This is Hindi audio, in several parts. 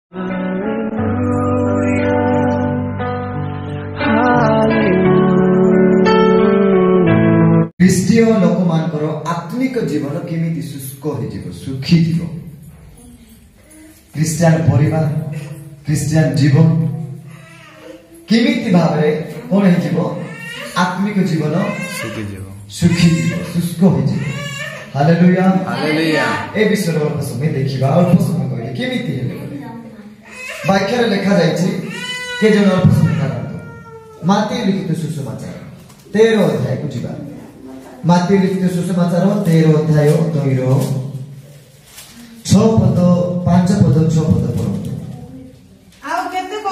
ଖ୍ରୀଷ୍ଟୀୟ ଲୋକମାନଙ୍କର ଆତ୍ମିକ ଜୀବନ କେମିତି ଶୁଷ୍କ ହେଇଯିବ, ଶୁଖିଯିବ। ଖ୍ରୀଷ୍ଟିଆନ ପରିବାର, ଖ୍ରୀଷ୍ଟିଆନ ଜୀବନ କେମିତି ଭାବରେ କଣ ହେଇଯିବ, ଆତ୍ମିକ ଜୀବନ ଶୁଖିଯିବ, ଶୁଷ୍କ ହେଇଯିବ। Hallelujah, hallelujah. ଏ ବିଷୟରେ ଅଳ୍ପ ସମୟ ଦେଖିବା। ଅଳ୍ପ ସମୟ କହିଲେ କେମିତି ହେଲେ ବାକ୍ୟରେ ଲେଖା ଯାଇଛି, କେ ଜଣ ଅଳ୍ପ ସମୟ କାଢ଼ନ୍ତୁ। ମାର୍କୋ ଲିଖିତ ସୁସମାଚାର 13 ଅଧ୍ୟାୟକୁ ଯିବା। ମାର୍କୋ ଲିଖିତ ସୁସମାଚାର 13 ଅଧ୍ୟାୟ 2ର 6 ପଦ 5 ପଦ 6 ପଦ ପଢନ୍ତୁ। ଆଉ କେତେକ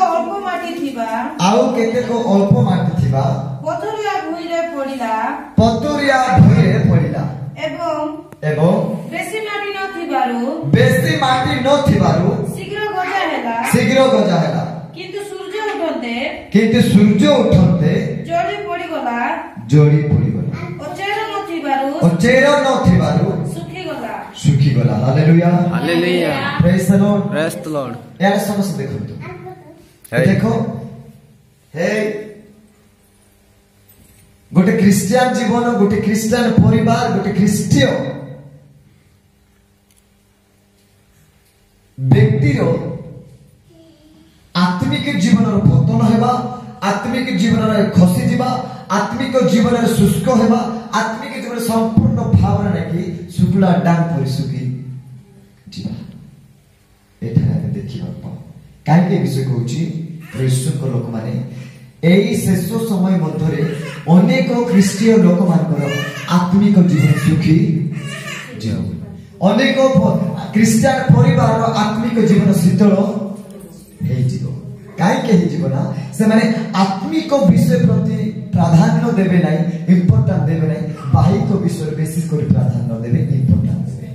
ଅଳ୍ପ ମାଟି ଥିବା ପଥରିଆ ଭୂଇଁରେ ପଡ଼ିଲା ଏବଂ ବେଶୀ ମାଟି ନଥିବାରୁ ଶୀଘ୍ର ଗଜା ହେଲା। କିନ୍ତୁ ସୂର୍ଯ୍ୟ ଉଠନ୍ତେ ଜଳି ପଡ଼ିଗଲା। ଚେର ନଥିବାରୁ ଶୁଖିଗଲା। Hallelujah, hallelujah. ପ୍ରେଜ୍ ଦ ଲର୍ଡ, ପ୍ରେଜ୍ ଦ ଲର୍ଡ। ଏଆଡ଼େ ସମସ୍ତେ ଦେଖନ୍ତୁ, ଦେଖ ଗୋଟେ ଖ୍ରୀଷ୍ଟିଆନ ଜୀବନ, ଗୋଟେ ଖ୍ରୀଷ୍ଟିଆନ ପରିବାର, ଗୋଟେ ଖ୍ରୀଷ୍ଟୀୟ ବ୍ୟକ୍ତିର ଆତ୍ମିକ ଜୀବନର ପତନ ହେବା, ଆତ୍ମିକ ଜୀବନରେ ଖସିଯିବା, ଆତ୍ମିକ ଜୀବନରେ ଶୁଷ୍କ ହେବା, ଆତ୍ମିକ ଜୀବନ ସମ୍ପୂର୍ଣ୍ଣ ଭାବରେ ନାକି ଶୁଖିଲା ଡାଙ୍ଗ ପରି ଶୁଖି ଯିବା। ଏଠାରେ ଆମେ ଦେଖିବାକୁ ପାଉ। କାହିଁକି ଏ ବିଷୟ କହୁଛି? ଖ୍ରୀଷ୍ଟଙ୍କ ଲୋକମାନେ ଏହି ଶେଷ ସମୟ ମଧ୍ୟରେ ଅନେକ ଖ୍ରୀଷ୍ଟୀୟ ଲୋକମାନଙ୍କର ଆତ୍ମିକ ଜୀବନ ଶୁଖି ଯିବ। ଅନେକ ଖ୍ରୀଷ୍ଟିଆନ ପରିବାରର ଆତ୍ମିକ ଜୀବନ ଶୀତଳ ହେଇଯିବ। କାହିଁକି ହେଇଯିବ ନା, ସେମାନେ ଆତ୍ମିକ ବିଷୟ ପ୍ରତି ପ୍ରାଧାନ୍ୟ ଦେବେ ନାହିଁ, ଇମ୍ପୋର୍ଟାନ୍ସ ଦେବେ ନାହିଁ, ବାହିକ ବିଷୟରେ ବେଶୀ କରି ପ୍ରାଧାନ୍ୟ ଦେବେ, ଇମ୍ପୋର୍ଟାନ୍ସ ଦେବେ।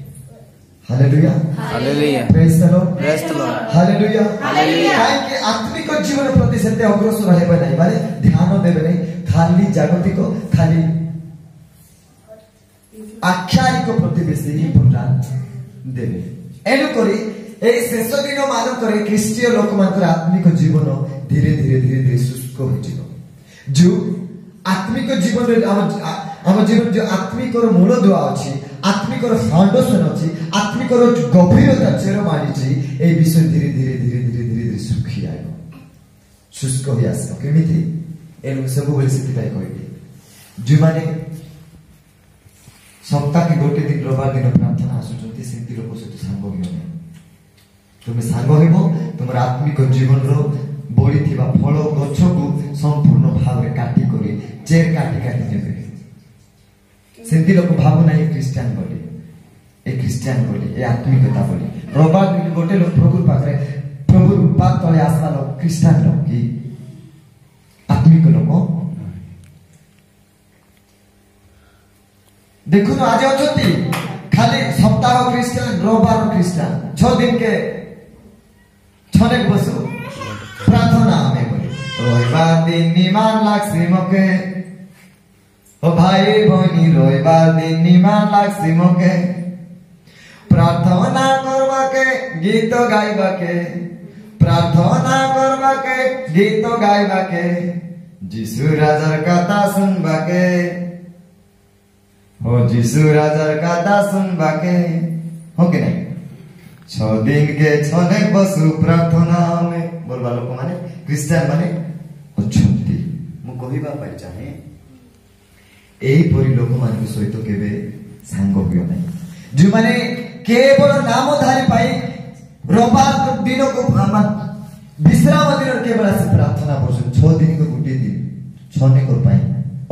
Hallelujah, hallelujah. ପ୍ରେଜ୍ ଦ ଲର୍ଡ, ପ୍ରେଜ୍ ଦ ଲର୍ଡ। Hallelujah, hallelujah. କାହିଁକି ଆତ୍ମିକ ଜୀବନ ପ୍ରତି ସେତେ ଅଗ୍ରସର ହେବେ ନାହିଁ, ମାନେ ଧ୍ୟାନ ଦେବେ ନାହିଁ, ଖାଲି ଜାଗତିକ, ଖାଲି ଆଖ୍ୟାୟିକ ପ୍ରତି ବେଶୀ ଇମ୍ପୋର୍ଟାନ୍ସ ଦେବେ। ଏଣୁକରି এই শেষ দিন মানকরে খ্রিস্টীয় লোকমানଙ୍କର আত্মিক জীবন ধীরে ধীরে ধীরে ধীরে শুষ্ক হয়েছিল। যে আত্মিক জীবনের আমার জীবন যে আত্মিকর মূলদুয়া আছে, আত্মিকর ফাউন্ডেশন আছে, আত্মিকর গভীরতা চের মারিছে, এই বিষয় ধীরে ধীরে ধীরে ধীরে ধীরে ধীরে শুখি আইব, শুষ্ক হয়ে আসব। কেমিতি? এনু ସବୁବେଳେ ସେଥିପାଇଁ କହିବି, ଯେଉଁମାନେ ସପ୍ତାହକେ ଗୋଟେ ଦିନ ରବିବାର ଦିନ ପ୍ରାର୍ଥନା ଆସୁଛନ୍ତି, ସେମିତି ଲୋକ ସହିତ ସାଙ୍ଗ ହୁଅନି। ତୁମେ ସାଙ୍ଗ ହେବ, ତୁମର ଆତ୍ମିକ ଜୀବନର ବଢିଥିବା ଫଳ ଗଛକୁ ସମ୍ପୂର୍ଣ୍ଣ ଭାବରେ କାଟି କରି ଚେର କାଟି କାଟି ନେବେ। ସେମିତି ଲୋକ ଭାବୁନାହିଁ ଖ୍ରୀଷ୍ଟିଆନ ବୋଲି, ଏ ଖ୍ରୀଷ୍ଟିଆନ ବୋଲି, ଏ ଆତ୍ମିକତା ବୋଲି। ରବିବାର ଦିନ ଗୋଟେ ଲୋକ ପ୍ରଭୁର ପାଖରେ, ପ୍ରଭୁର ପାଦ ତଳେ ଆସିବା ଲୋକ ଖ୍ରୀଷ୍ଟିଆନ ଲୋକ କି ଆତ୍ମିକ ଲୋକ? ଦେଖୁନ ଆଜି ଅଛନ୍ତି ଖାଲି ସପ୍ତାହ ଖ୍ରୀଷ୍ଟିଆନ, ରବିବାର ଖ୍ରୀଷ୍ଟିଆନ, 6 ଦିନ କେ छनेक बसु प्रार्थना में बोली रविवार दिन निमान लागसी मोके, ओ भाई बहनी रविवार दिन निमान लागसी मोके, प्रार्थना करबाके गीत गाइबाके, प्रार्थना करबाके गीत गाइबाके, जीशु राजार कथा सुनबाके, हो जीशु राजार कथा सुनबाके, हो के नहीं? 6 दिन के छनेक बसु प्रार्थना में बोलवा लोक माने ख्रीस्टियान माने अछंती। मु कहिबा पाई चाहे एही परि लोक मानक सहित केबे सांग होयो नै, जे माने केवल नामधारी पाई रविवार दिन को विश्राम दिन केवल से प्रार्थना करछन। 6 दिन को गुटे दिन छनेक पाई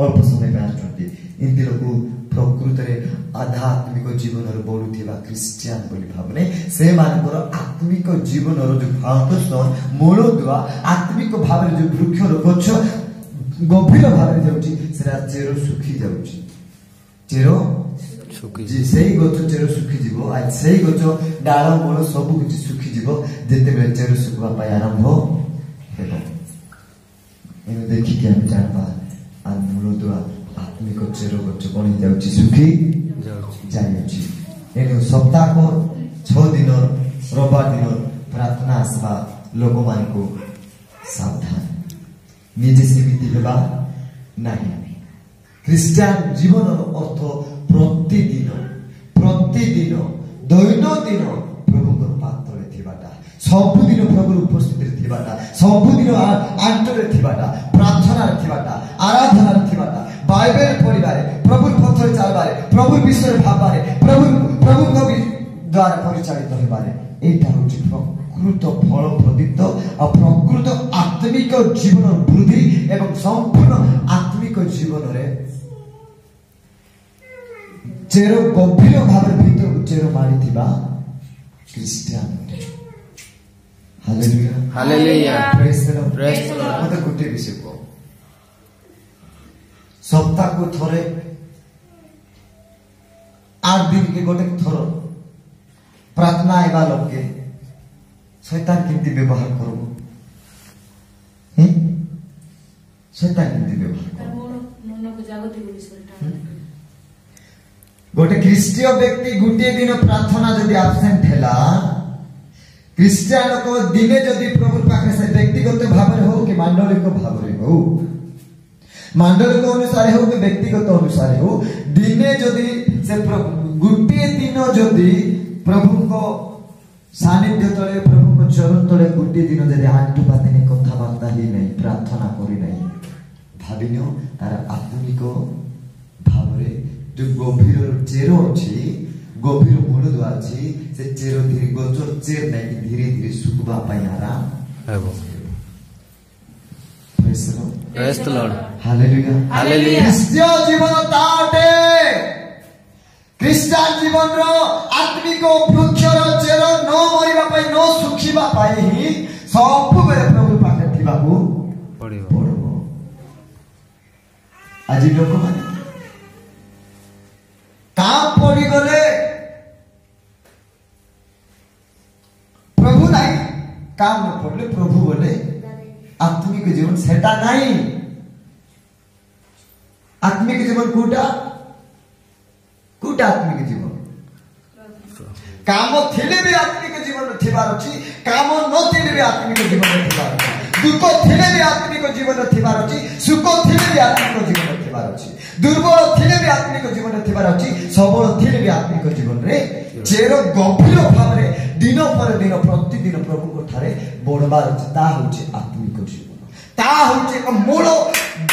अल्प समय पे आछंती। इंति लोक प्रकृतरे आध्यात्मिक जीवन बढ़ुवा ख्रीस्टियान बोली भावने से मानकर आत्मिक जीवन जो फाउंडेशन मूलदुआ आत्मिक भाव जो वृक्षर गछ गभीर भाव जाऊँगी चेर सुखी जाऊँगी, चेर से गच चेर सुखीज आज से गच डाल मूल सब किसी सुखीज जिते चेर सुखा आरंभ हो। देखिए हम जानवा मूलदुआ आत्मिक चेर गच बनी जाऊँगी, सुखी जाऊँगी। एणु सप्ताह 6 दिन रविवार दिन प्रार्थना आसवा लोक मान को सावधान निजे सीमित हेबा नहीं। ख्रीस्टान जीवन अर्थ प्रतिदिन दैनंदिन प्रभु पात्रे थिबाटा सबुदिन प्रभु उपस्थित थिबाटा सबुदिन आंतरे थिबाटा प्रार्थना थिबाटा आराधना थिबाटा बाइबल पढ़िबारे प्रभु पथरे चलबारे प्रभु विषय भाबारे प्रभु कवि द्वारा परिचालित हेबारे एटा होची प्रकृत फलप्रदित और प्रकृत आत्मिक जीवन वृद्धि एवं संपूर्ण आत्मिक जीवन रे चेर गंभीर भाव भीतर चेर मारी थिबा Christian. Hallelujah hallelujah praise the Lord praise the Lord. मते गुटे विषय को सप्ताह को थोरे 8 दिन के गोटे थोर प्रार्थना आइबा लोग के शैतान केमती व्यवहार करबो शैतान केमती व्यवहार करबो मन को जागतिक विषयटा गोटे ख्रीष्टीय व्यक्ति गोटे दिन प्रार्थना जदि आब्सेंट हैला ख्रीस्टियन को दिने जदि प्रभु पाखे से व्यक्तिगत भाव हो कि मांडलिक भाव हो मांडलिक अनुसार हो कि व्यक्तिगत अनुसार हो दिने जदि से गोटे दिन जदि प्रभु को सानिध्य तले प्रभु को चरण तले गोटे दिन जदि आंटू पातिनी कथबार्ता ही नहीं प्रार्थना करी नहीं भाविनो तार आत्मिक भाव रे जो गभीर चेर अछि गभीर मूलदुआ अछि से चेर धीरे गजो चेर नहीं धीरे धीरे सुखबा पाई आराम हेबो। Praise praise the Lord hallelujah hallelujah. Christian जीवन ताटे क्रिस्टियन जीवन रो आत्मिक वृक्ष रो चेर न मरिबा पाई न सुखिबा पाई ही सब बेले प्रभु पाखे थिबाकू पड़िबो। आज लोक माने काम पड़ी गले प्रभु नहीं काम न पड़ले प्रभु बोले आत्मिक जीवन सेटा नहीं आत्मिक जीवन कोटा आत्मिक जीवन काम थिले भी आत्मिक जीवन थिबार अछि काम न थिले भी आत्मिक जीवन थिबार अछि दुख थिले भी आत्मिक जीवन थिबार अछि सुख थिले भी आत्मिक जीवन थिबार अछि दुर्बल थिले भी आत्मिक जीवन थिबार अछि सबल थिले भी आत्मिक जीवन रे जेरो गंभीर भाव रे दिन पर दिन प्रतिदिन प्रभु को ठारे बढबार अछि ता होछि आत्मिक जीवन ता होछि एक मूल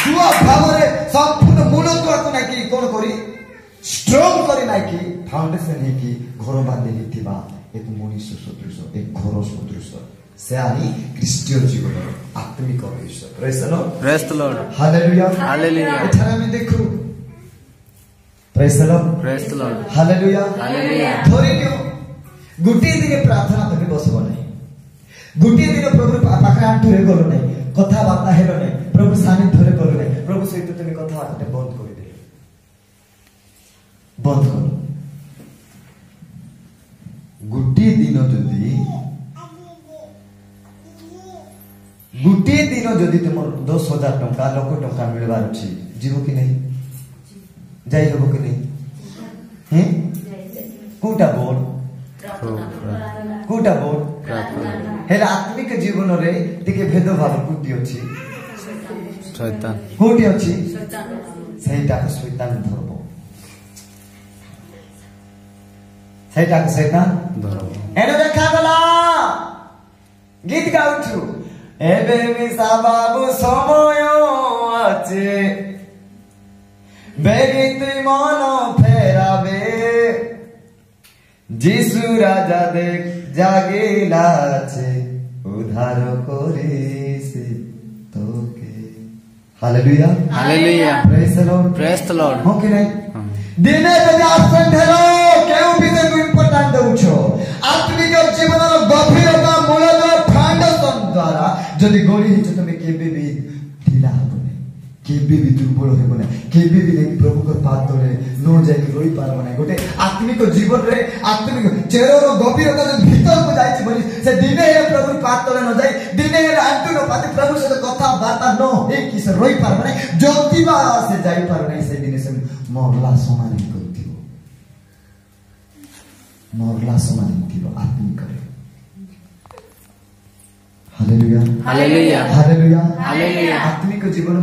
दुआ भाव रे संपूर्ण मूल दुआ को ना कि कोन करी स्ट्रांग करी ना कि फाउंडेशन है कि घर बांधे हिथिबा एक मनुष्य सदृश एक घर सदृश से आनी क्रिस्टियन जीवन आत्मिक विषय। Praise the Lord hallelujah hallelujah. एठारा में देखो praise the Lord hallelujah hallelujah. धरि दियो गुटी दिन प्रार्थना तके बसबो नहीं गुटी दिन प्रभु पाखरे आंटू रे गलो नहीं कथा बार्ता हेलो नहीं प्रभु सानिध्य रे गलो नहीं प्रभु सहित तुम कथा बार्ता बंद कर दे बंद करो गुटी दिन जदि तुम 10,000 टंका लक्ष टंका मिलबार अछि जीवो कि नहीं जाई हबो कि नहीं हैं कोटा बोल हेला आत्मिक जीवन रे टिके भेद भाव कुटी अछि शैतान कोटी अछि सेटा शैतान धरबो सेटा शैतान धरबो एनो देखा गला गीत गाउछु एबे मिसा बाबू समय আছে बेगी তুই মন ফেরাবে যিশু রাজা দেখ জাগিলা আছে উদ্ধার করেছে তোকে। Hallelujah hallelujah. Praise the Lord praise the Lord. हो कि नहीं दिने যদি আবসেন্ট হেলো কেউ বিতে ইম্পর্টেন্ট দেউছো आत्मिक जीवन गभीरता मूलता फाउंडेशन द्वारा जदि गड़ी हिच तुम केबे भी ढीला होबने केबे भी दुर्बल होबने केबे भी नहीं प्रभु को पाद तले न जाई रोई पारबो नहीं गोटे आत्मिक जीवन रे आत्मिक चेरो गभीरता जदि भीतर को जाई बोली से दिने हे प्रभु पाद तले न जाई दिने हे आंटू न पाते प्रभु से कथा बार्ता न हे कि से रोई पारबो नहीं ज्योतिबा से जाई पारबो नहीं से दिने से मरला समान करथिबो मरला समान थिबो आत्मिक रे हालेलुया हालेलुया हालेलुया आत्मिक जीवन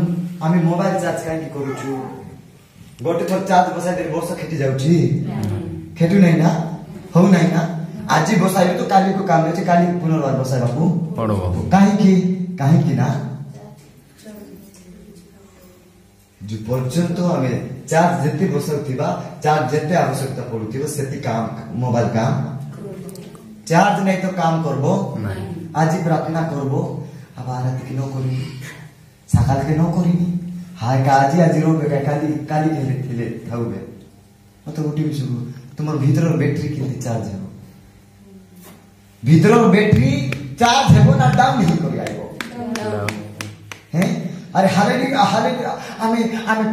आमे मोबाइल चार्ज काहे करूछु गोटे थर चार्ज बसाई दे वर्ष खेटी जाउची खेटु नै ना हो नै ना आज बसाइले तो काली को काम अछि काली पुनर्बार बसाइ बाबू पढो काहे कि ना जो पर्यंत आमे चार्ज जति बसाउथिबा चार्ज जति आवश्यकता पडुथिबो सेति काम मोबाइल काम चार्ज नहीं तो काम करबो आज प्रार्थना करबो अब आरती के न करी सकाल के न करी हाय का आज रोबे काली काली के थाउबे मत उठी बिसु तुमर भीतर बैटरी केति चार्ज हो भीतर बैटरी चार्ज हेबो ना डाउन नहीं करी आइबो हैं अरे हालेलुया हालेलुया आमे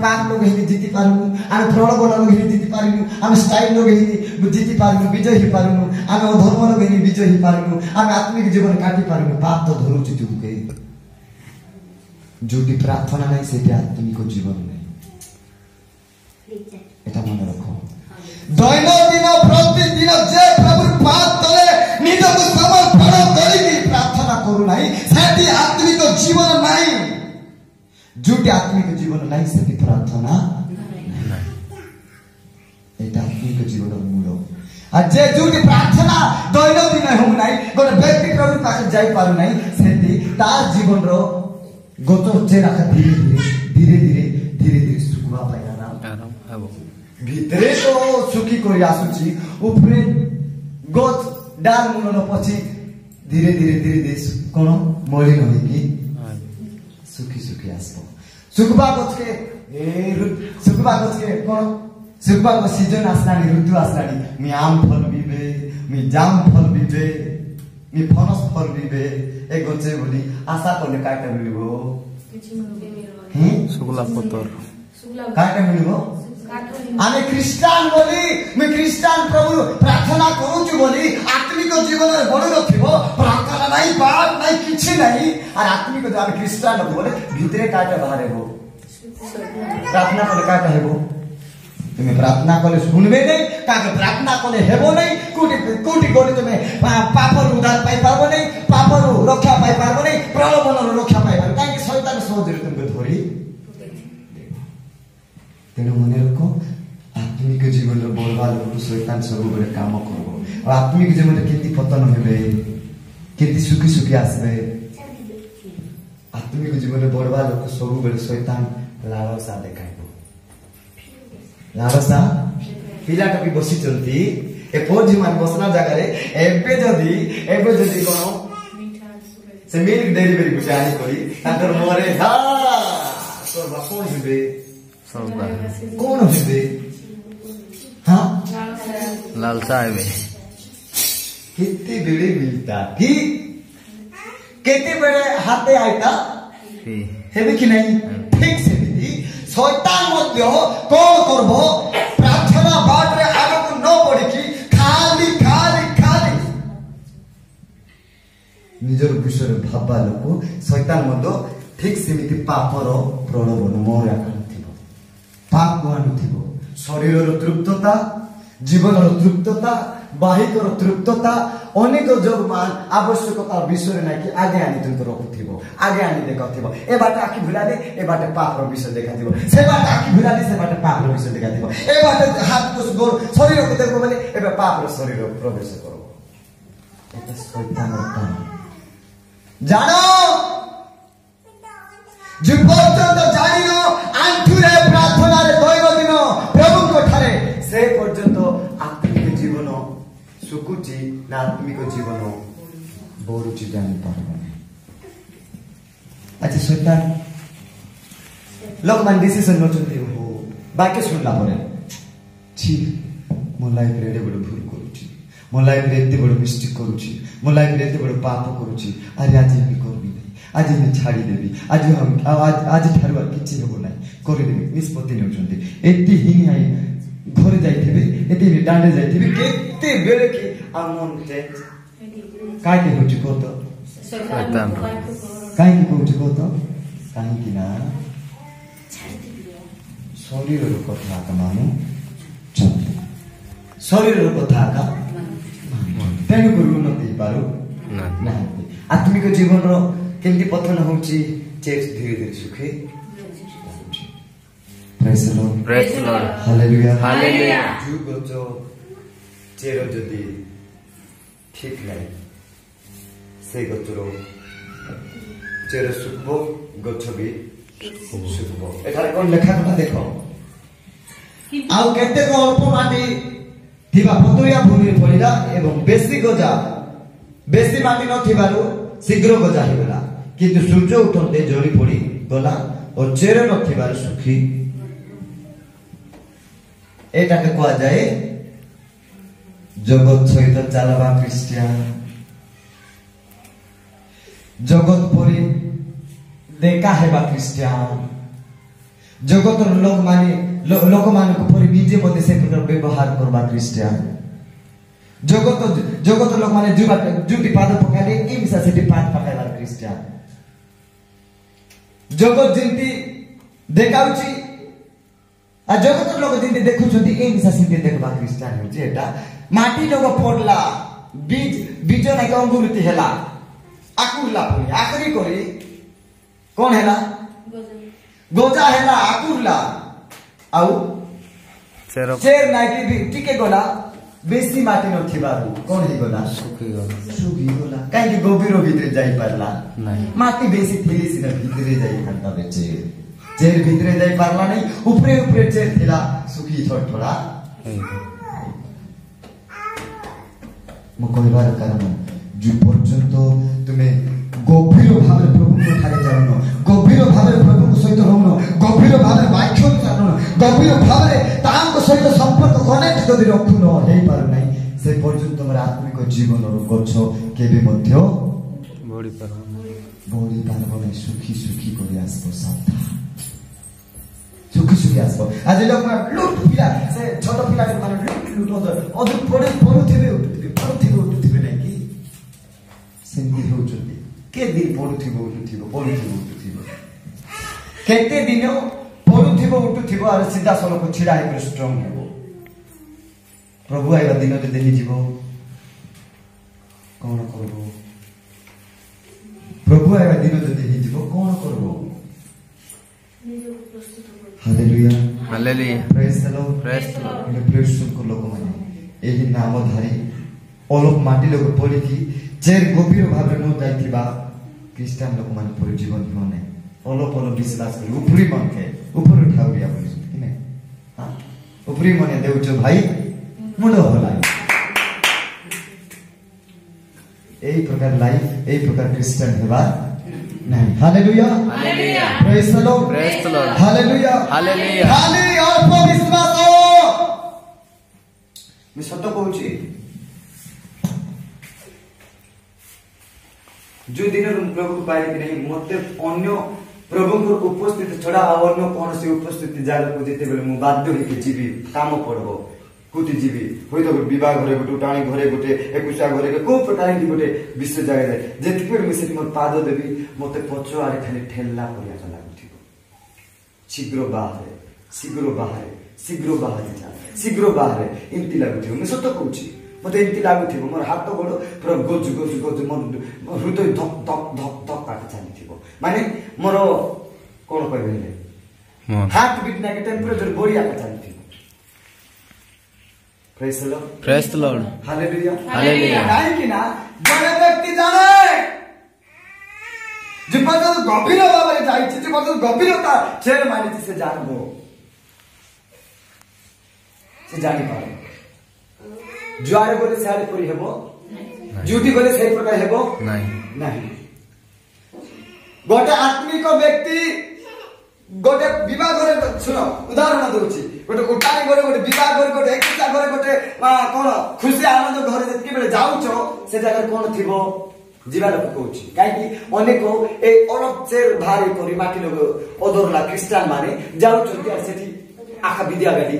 पाप लोग हिनी जीति पारनु आमे प्रलोभन लोग हिनी जीति पारनु आमे स्टाइल लोग हिनी जीति पारनु विजय ही पारनु आमे अधर्म लोग हिनी विजय ही पारनु आमे आत्मिक जीवन काटी पारनु पाप तो धरुची तुके जोटी प्रार्थना नहीं से आत्मिक जीवन नहीं এটা মনে রাখো দৈনন্দিন প্রতিদিন যে প্রভুর পাদ তলে নিজকে সমর্পণ করি প্রার্থনা করু নাই সেটি আত্মিক জীবন নাই जोटी आत्मिक जीवन नहीं से प्रार्थना एटा आत्मिक जीवन मूल आ जे जोटी प्रार्थना दैनंदिन हो नाही गोटे व्यक्ति प्रभु पास जाई पारु नाही सेती तार जीवन रो गोतो जे राखा धीरे धीरे सुखवा पाइना ना आराम हेबो भितरे तो सुखी कोरी आसुची उपरे गोत डाल मुनो पछि धीरे धीरे कोन मलिन होइकी सुखी आसबो सुखबा गछके कोन सुखबा को सीजन आसलानी ऋतु आसलानी मी आम फल बिबे मी जाम फल बिबे मी फनस फल बिबे ए गछे बोली आशा करले काटा मिलबो सुगला पतर काटा मिलबो आमे ख्रिस्टान बोली मी ख्रिस्टान प्रभु प्रार्थना करूछु बोली आत्मिक जीवन रे बड़ रखिबो प्रार्थना नाही बात नाही किछि नाही और आत्मिक जो आमे ख्रिस्टान बोले भीतरे काटे बाहर हो प्रार्थना करे काटे हेबो तुमे प्रार्थना कले सुनबे नहीं काके प्रार्थना कले हेबो नहीं कोटी गोली तुमे पापर उद्धार पाई पाबो नहीं पापर रक्षा पाई पाबो नहीं प्रलोभन रक्षा पाई पाबो काहे शैतान सहजरे तुमको धरि तेणु मन रखो आत्मिक जीवन बोलवा लोग शैतान सब बड़े काम करबो और आत्मिक जीवन केति पतन हेबे केति सुखी आसबे आत्मिक जीवन बोलवा लोग सब बड़े शैतान लालसा देखाइबो लालसा पिलाटा भी बसी चलती ए पोजी मान बसना जगह रे एबे जदी कोनो से मिल्क डेलिवरी बुझानी कोई ताकर मोरे हा तो बाकोन हेबे कौन होबे हाँ लालसा है कितने बेड़े मिलता ठीक कितने बेड़े हाथे आईता हेबे कि नहीं ठीक से भी शैतान मध्य कौन करबो प्रार्थना बाट रे आगे को न पड़ी कि खाली निजर विषय भाबा लोक शैतान मध्य ठीक सेमिति पापर प्रलोभन मोरा पाप आनुथिबो शरीर तृप्तता जीवन तृप्तता बाहिक तृप्तता अनेक जब मान आवश्यकता विषय ना कि आगे आनी तुमको रखुथिबो आगे आनी देखथिबो ए बाटे आखि भुला दे ए बाटे पाप रो विषय देखाथिबो से बाटे आखि भुला दे से बाटे पाप रो विषय देखाथिबो ए बाटे हाथ को गोर शरीर को देखबो माने ए पाप रो शरीर प्रवेश करबो एटा शैतान रो काम जानो जो पर्यंत जानिनो आंठुरे प्रार्थना रे दैनंदिन प्रभु को ठारे से पर्यंत आत्मिक जीवन सुकुची ना आत्मिक जीवन बोरुची जानि पारबो अच्छा शैतान लोक मान डिसिजन नचंती हो बाकी सुनला परे छी मो लाइफ रे बड़ भूल करूची मो लाइफ रे एते बड़ मिस्टेक करूची मो लाइफ रे एते बड़ पाप करूची अरे आज भी करबी आज मैं छाड़ी देवी आज हम आज ठारू किछि हेबो नै करि देबी निष्पत्ति नेउछन्ती एति हिनी आई घर जाइथिबे एति डांडे जाइथिबे केते बेले के आ मन चेंज काय के होची को तो शैतान काय के होची को तो काहे कि ना शरीर रो कथा का मानु शरीर रो कथा का तेनु को उन्नति पारो ना आत्मिक जीवन रो केमती पतन होउची चेर धीरे धीरे सुखे praise the Lord praise the Lord hallelujah hallelujah जु गचो चेर जदि ठीक नाही से गचरो चेर सुखबो गछ भी सुखबो एठारे कोन लेखा कथा देखो आउ केते को अल्प माटी थिबा पतुरिया भूमि पड़िला एवं बेसी गजा बेसी माटी न थिबारु शीघ्र गजा हिगला किंतु सूर्य उठते जड़ी पड़ी गला और चेर न थिबारु सुखी एटाके कहा जाए जगत सहित चलवा क्रिस्टियान जगत परी देखा हेबा क्रिस्टियान जगत लोक मान को परी निजे मते से प्रकार व्यवहार करबा क्रिस्टियान जगत लोक माने जुटी पाद पकाले ई मिसा सेटी पाद पकाइबा क्रिस्टियान जगत जिंती देखाउची आ जगत लोक जिंती देखुछंती ई मिसा सिंती देखबा क्रिस्टियान होची एटा माटी लोग पड़ला बीज ना के अंगुरती हेला आकुरला पुनी आखरी करी कौन हेला गोजा हेला आकुरला आउ चेर ना के टिके गला बेसी माटी न थिबारु कोन ही गला सुखी गला काई कि गोबिरो भितरे जाई परला नहीं माटी बेसी थिली सिना भितरे जाई खंता बेचे चेर भितरे जाई परला नहीं ऊपरे ऊपरे चेर थिला सुखी थोड़ा मो कहबार कारण जो पर्यंत तुमे गभीर भाव प्रभु को ठारे जानो गभीर भाव प्रभु को सहित रहनो गभीर भाव वाक्य जानो गभीर भाव तांको सहित संपर्क कनेक्ट करि रखुनो हेई पार नै से पर्यंत हमर आत्मिक जीवन रो गछ केबे मध्य बड़ी पारबो नै सुखी सुखी करि आसबो साथा सुखी आसबो आज लोक लुट पिला से छोट पिला के माने लुट अदु पड़ू थिबे नै कि सेंती होउचती के दिन पड़ू थिबो केते दिन पड़ू थिबो और सीधा सलक छिड़ा हे स्ट्रांग हेबो प्रभु आइबा दिन जे देहि जीवो कोन करबो प्रभु आइबा दिन जे देहि जीवो कोन करबो hallelujah hallelujah praise the Lord in praise को लोक माने एही नामधारी अलप माटी लोक पड़ी थी चेर गभीर भाव न जाइथिबा क्रिस्चियन लोक मान पर जीवन होने अलप विश्वास करी उपरी मन के ऊपर उठाउरिया बोली कि नै हां उपरी मने देउचो भाई मुंडो होला एई प्रकार लाइफ एई प्रकार क्रिस्चियन हेबा नहीं hallelujah hallelujah praise the Lord hallelujah hallelujah खाली अल्प विश्वास हो मैं सत्य कहूची जो दिन प्रभु को पाए कि नहीं मते अन्य प्रभु को उपस्थिति छड़ा अन्य कौन से उपस्थिति जाल को जेते बेले मु बाध्य होके जीवी काम पड़बो कुति जीवी होय तो विवाह घरे गोटे टाणी घरे गोटे एकुसा घरे को प्रकार की गोटे विश्व जाय जाय जेति बेले मिसे मोर पाद देबी मते पछो आरे खाली ठेलला करिया चला उठिबो शीघ्र बाहर इमती लागुथिबो मैं सत्य कहूची मते इमती लागुथिबो मोर हाथ गोड़ पूरा गोज मन हृदय धक धक धक धक काट चलीथिबो माने मोर कोन कहबे हार्ट बीट ना के टेम्परेचर बढ़िया का चलीथिबो प्रेज द लॉर्ड हालेलुया काहे कि ना जने व्यक्ति जाने जे पद गभीर भाବରେ जाइछि जे पद गभीरता चेर मानिछि से जानबो से जानि पारे जुआरे बोले सारे पूरी हेबो जुटी बोले सही प्रकार हेबो नहीं गोटे आत्मिक व्यक्ति गोटे विवाह करे सुनो उदाहरण दउछि गोटे उठानी करे गोटे विवाह करे गोटे एकता करे गोटे कोन खुशी आनंद घरे जति बेले जाउछो से जगह कोन थिबो जीवा लोक कहउछि काहे कि अनेक ए अलग चेर भारी करी माटी लोग ओदरला क्रिस्चियन माने जाउछो कि सेठी आखा विद्या गाडी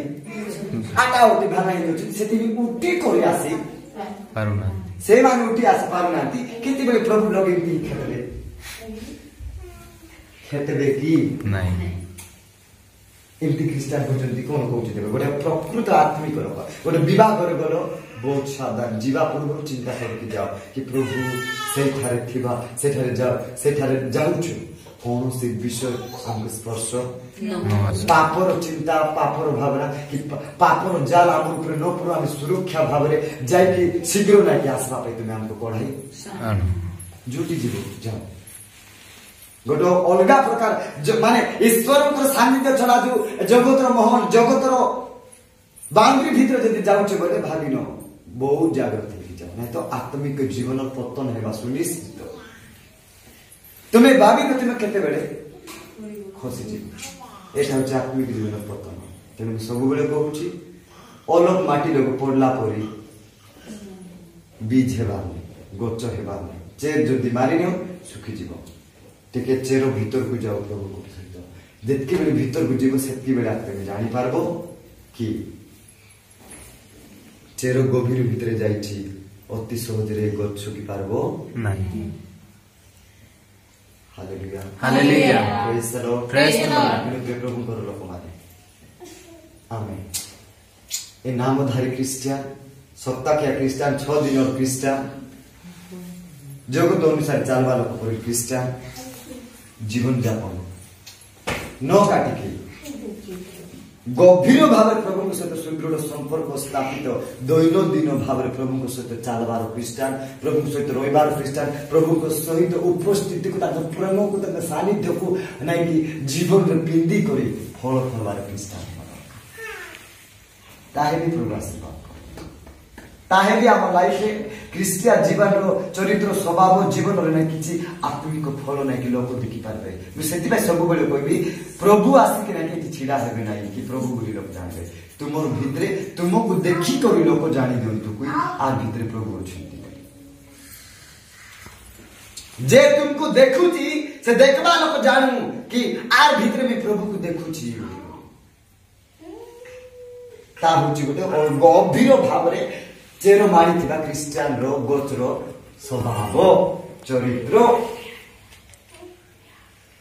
आटा उठी भांगाई दउछि सेठी उठी करी आसी पारुना से माने उठी आसी पारुना किति बेले प्रभु लोग इति खेतबे की नहीं एमती क्रिस्चियन होचंती कोन कहउछि देबे गोटे प्रकृत आत्मिक लोक गोटे विवाह करे गलो बहुत सावधान जीवा पूर्व चिंता करके जाओ कि प्रभु सेठारे जाऊछु कौन से विषय हमको स्पर्श पापर चिंता पापर भावना कि पापर जाल आम ऊपर न पड़ो आम सुरक्षा भाव में जाकि शीघ्र ना कि आसवा पाई तुम्हें हमको पढ़ाई जुटी जीव जाओ गोटे अलग प्रकार माने ईश्वर सान्निध्य छड़ा जो जगतर मोहन जगतर बाउंड्री भीतर जब जाऊे बोले भाविन बहुत जागृत हो जाओ नहीं तो आत्मिक जीवन पतन होगा सुनिश्चित तुम्हें भावी तुम्हें केते बेले खसी जीव एटा होचे आत्मिक जीवन पतन तेणु सब बेले कहूची अलग माटी लोग पड़ला परी बीज हेबार नहीं गच हेबार नहीं चेर जदि मारी नियो सुखी जीव टिके चेर भीतर को जाओ प्रभु को सहित जितकी बेले भीतर को जीव सेतकी बेले आत्मे जानी पारबो कि चेर गभीर भितरे जाइछि अति सहजरे गच सुखी पारबो नहीं hallelujah hallelujah praise the Lord praise the Lord मिलके प्रभु को लोक माने आमेन ए नामधारी क्रिश्चियन सप्ताह के क्रिश्चियन 6 दिन और क्रिश्चियन जगत अनुसार चलवा लोक पर क्रिश्चियन जीवन यापन न काटिके गभीर भाव प्रभु सहित सुदृढ़ संपर्क स्थापित दैनंदिन भाव प्रभु सहित चलवार क्रिश्चियन प्रभु सहित रहीबार क्रिश्चियन प्रभु सहित उपस्थिति को प्रेम को सानिध्य को नहीं कि जीवन में पिंडी कर फल फलवार क्रिश्चियन ताहे भी प्रभु आशीर्वाद ताहे भी आम लाइफ क्रिश्चियन जीवन चरित्र स्वभाव जीवन में किसी आत्मिक फल ना कि लोक देखी पारे मुझे सब बेले कहबी प्रभु आसिक ना कि छिड़ा हेबे ना कि प्रभु बोली लोक जानबे तुम भितरे तुमको देखी कर लोक जानी दिंतु कोई आ भितरे प्रभु अछंती जे तुमको देखुची से देखबा लोक जानू कि आ भितरे भी प्रभु को देखुची ता होची गोटे गभीर भाव रे चेर मारी थिबा क्रिश्चियन रो गोत्र स्वभाव चरित्र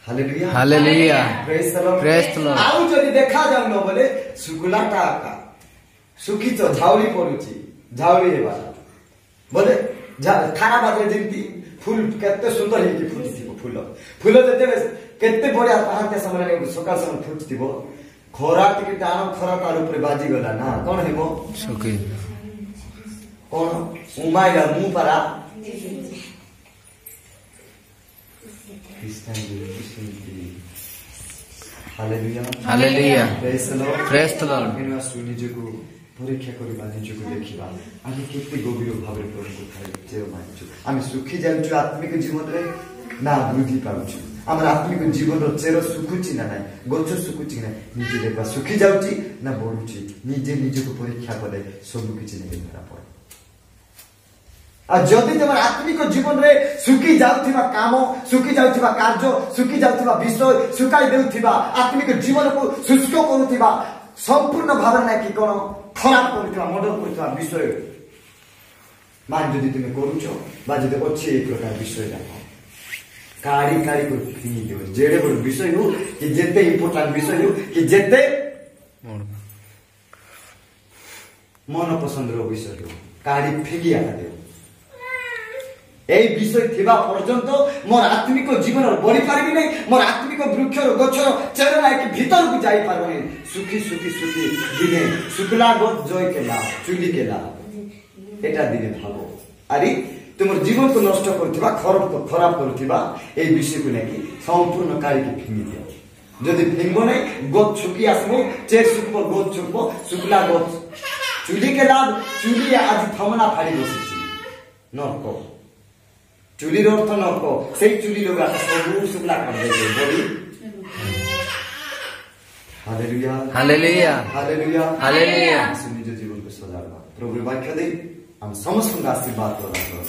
hallelujah hallelujah praise the Lord praise the Lord आउ जदी देखा जाउ न बोले सुकुलाटा का सुखी तो झाउली पडुची झाउली हेबा बोले खाना बादरे जेंती फूल केते सुंदर हे कि फुटी थिबो फूल जते केते बढिया ताहाते समय सकाळ समय फुटी थिबो खरा टिके टाण खरा तार ऊपर बाजी गला ना कोन हेबो सुखी कौन उमाइला मुंह परा hallelujah hallelujah praise the Lord praise the Lord मेरा सुनी जको परीक्षा करिबा निजको देखिबा आगे केते गभीर भाबरे प्रभु को खाइ जे मानछु आमी सुखी जाउछु आत्मिक जीवन रे ना वृद्धि पाउछु आम आत्मिक जीवन चेर सुखुची ना नाई गच सुखुची ना निजे देखा सुखी जाउची ना बढ़ुची निजे निजको परीक्षा कले सब किछि नै धरा पड़े आ जदि तुम आत्मिक जीवन रे सुखी जाउथिबा काम सुखी जाउथिबा कार्य सुखी जाउथिबा विषय सुखाई देउथिबा आत्मिक जीवन को शुष्क करूथिबा संपूर्ण भावना ना कि कोन खराब करूथिबा मर्डर करूथिबा विषय मान जदि तुम करूछो बा जदि अछि एक प्रकार विषय जाको काड़ी काड़ी को फिनी देबो जेडे बड़ विषय हो कि जेते इंपोर्टेंट विषय हो कि जेते मन पसंद रो विषय हो काड़ी फेगी आका देबो এই বিষয় थिबा पर्यंत मोर आत्मिक जीवन बढ़ी पारबी नहीं मोर आत्मिक वृक्ष गछर चेर ना कि भीतर को जाई पारबो नहीं सुखी सुखी सुखी दिने शुक्ला गोत जय के लाभ चुली के लाभ एटा दिने भाबो अरे तुम जीवन को नष्ट करथिबा खराब करथिबा ए विषय को नहीं संपूर्ण कार्य के फिंगी दियो जदि फिंगो नहीं गोत छुकी आसबो चेर सुखबो गोत छुकबो शुक्ला गोत चुली के लाभ चुली आज थमना फाड़ी बसिछि नरको चुली अर्थ नको से चुली लोग सब शुक्ला कर देते बोली हालेलुया हालेलुया हालेलुया हालेलुया सुनि जो जीवन को सजाड़वा प्रभु वाक्य दे हम समस्त आशीर्वाद प्रदान करो